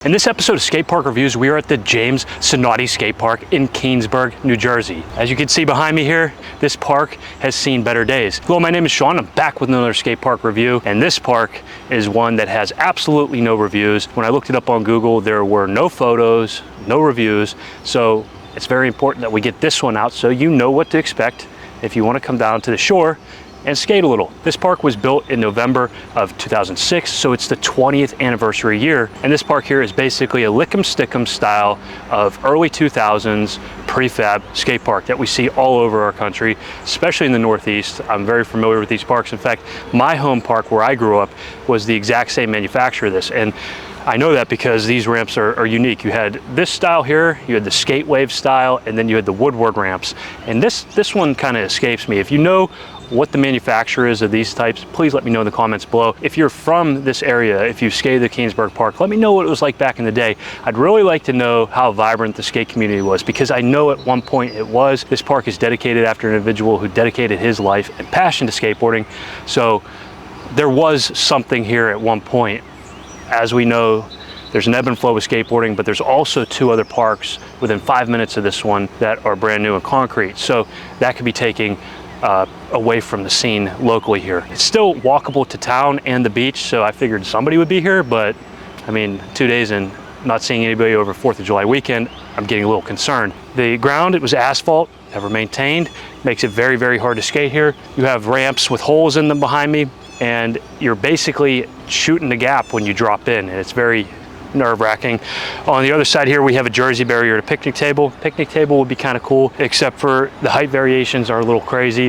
In this episode of Skate Park Reviews, we are at the James Sidoti Skatepark in Keansburg, New Jersey. As you can see behind me here, this park has seen better days. Hello, my name is Sean. I'm back with another skate park review, and this park is one that has absolutely no reviews. When I looked it up on Google, there were no photos, no reviews, so it's very important that we get this one out so you know what to expect if you want to come down to the shore and skate a little. This park was built in November of 2006, so it's the 20th anniversary year. And this park here is basically a lick'em stick'em style of early 2000s prefab skate park that we see all over our country, especially in the Northeast. I'm very familiar with these parks. In fact, my home park where I grew up was the exact same manufacturer of this. And I know that because these ramps are unique. You had this style here, you had the skate wave style, and then you had the woodward ramps. And this one kind of escapes me. If you know what the manufacturer is of these types, please let me know in the comments below. If you're from this area, if you've skated the Keansburg Park, let me know what it was like back in the day. I'd really like to know how vibrant the skate community was, because I know at one point it was. This park is dedicated after an individual who dedicated his life and passion to skateboarding. So there was something here at one point. As we know, there's an ebb and flow with skateboarding, but there's also two other parks within 5 minutes of this one that are brand new and concrete. So that could be taking away from the scene locally here. It's still walkable to town and the beach, so I figured somebody would be here, but I mean, 2 days and not seeing anybody over 4th of July weekend, I'm getting a little concerned. The ground, it was asphalt, never maintained, makes it very, very hard to skate here. You have ramps with holes in them behind me, and you're basically shooting the gap when you drop in, and it's very nerve-wracking. On the other side here, we have a Jersey barrier and a picnic table. Picnic table would be kind of cool, except for the height variations are a little crazy.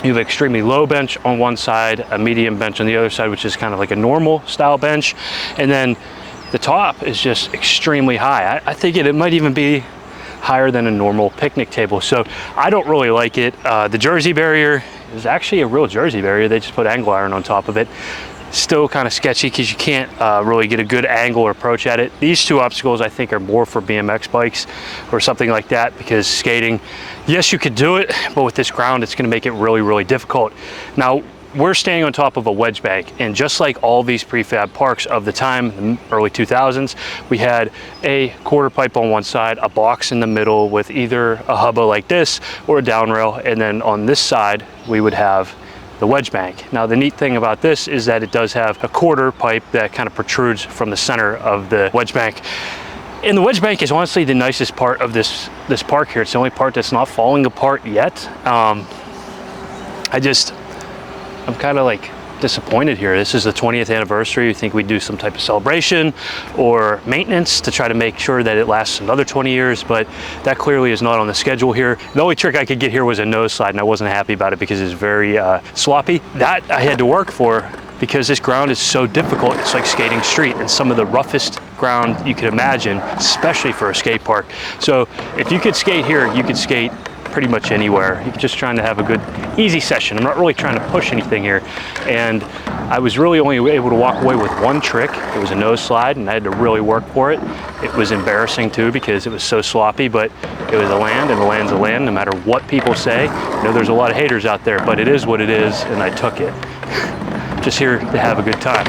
You have an extremely low bench on one side, a medium bench on the other side, which is kind of like a normal style bench. And then the top is just extremely high. I think it might even be higher than a normal picnic table. So I don't really like it. The Jersey barrier is actually a real Jersey barrier. They just put angle iron on top of it. Still kind of sketchy because you can't really get a good angle or approach at it. These two obstacles I think are more for BMX bikes or something like that, because skating, yes, you could do it, but with this ground, it's going to make it really, really difficult. Now, we're standing on top of a wedge bank, and just like all these prefab parks of the time, the early 2000s, we had a quarter pipe on one side, a box in the middle with either a hubba like this or a down rail, and then on this side, we would have the wedge bank. Now, the neat thing about this is that it does have a quarter pipe that kind of protrudes from the center of the wedge bank. And the wedge bank is honestly the nicest part of this park here. It's the only part that's not falling apart yet. I'm kind of like disappointed here. This is the 20th anniversary. You think we'd do some type of celebration or maintenance to try to make sure that it lasts another 20 years, but that clearly is not on the schedule here. The only trick I could get here was a nose slide, and I wasn't happy about it because it's very sloppy. That I had to work for because this ground is so difficult. It's like skating street, and some of the roughest ground you could imagine, especially for a skate park. So if you could skate here, you could skate pretty much anywhere. You're just trying to have a good, easy session. I'm not really trying to push anything here. And I was really only able to walk away with one trick. It was a nose slide, and I had to really work for it. It was embarrassing too because it was so sloppy, but it was a land, and a land's a land, no matter what people say. I know there's a lot of haters out there, but it is what it is, and I took it. Just here to have a good time.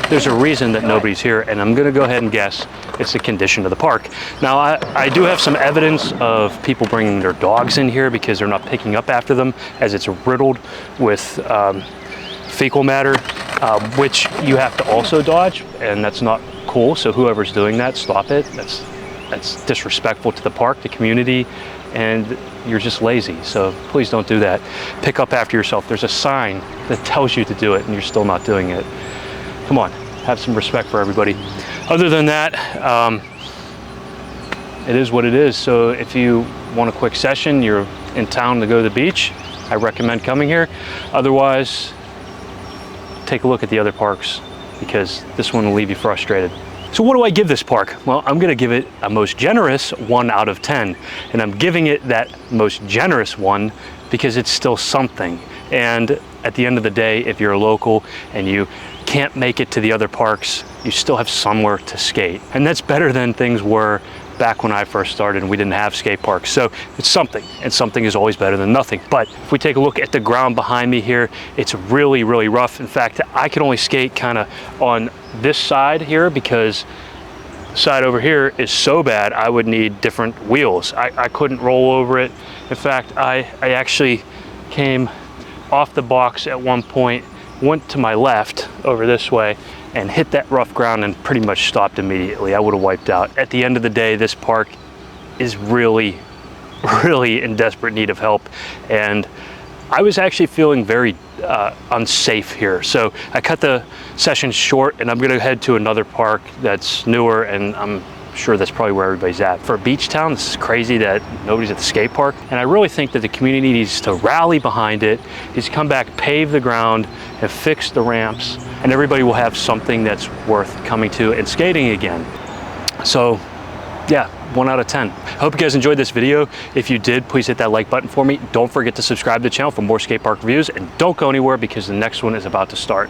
There's a reason that nobody's here, and I'm gonna go ahead and guess it's the condition of the park. Now, I do have some evidence of people bringing their dogs in here because they're not picking up after them, as it's riddled with fecal matter, which you have to also dodge, and that's not cool. So whoever's doing that, stop it. That's disrespectful to the park, the community, and you're just lazy. So please don't do that. Pick up after yourself. There's a sign that tells you to do it, and you're still not doing it. Come on, have some respect for everybody. Other than that, it is what it is. So if you want a quick session, you're in town to go to the beach, I recommend coming here. Otherwise, take a look at the other parks, because this one will leave you frustrated. So what do I give this park? Well, I'm gonna give it a most generous 1 out of 10. And I'm giving it that most generous one because it's still something. And at the end of the day, if you're a local and you can't make it to the other parks, you still have somewhere to skate. And that's better than things were back when I first started and we didn't have skate parks. So it's something, and something is always better than nothing. But if we take a look at the ground behind me here, it's really, really rough. In fact, I can only skate kind of on this side here because the side over here is so bad I would need different wheels. I couldn't roll over it. In fact, I actually came off the box at one point, went to my left over this way, and hit that rough ground and pretty much stopped immediately. I would have wiped out. At the end of the day, this park is really, really in desperate need of help. And I was actually feeling very unsafe here. So I cut the session short and I'm gonna head to another park that's newer, and I'm sure that's probably where everybody's at. For a beach town, this is crazy that nobody's at the skate park. And I really think that the community needs to rally behind it, needs to come back, pave the ground, and fix the ramps, and everybody will have something that's worth coming to and skating again. So yeah, 1 out of 10. Hope you guys enjoyed this video. If you did, please hit that like button for me. Don't forget to subscribe to the channel for more skate park reviews, and don't go anywhere because the next one is about to start.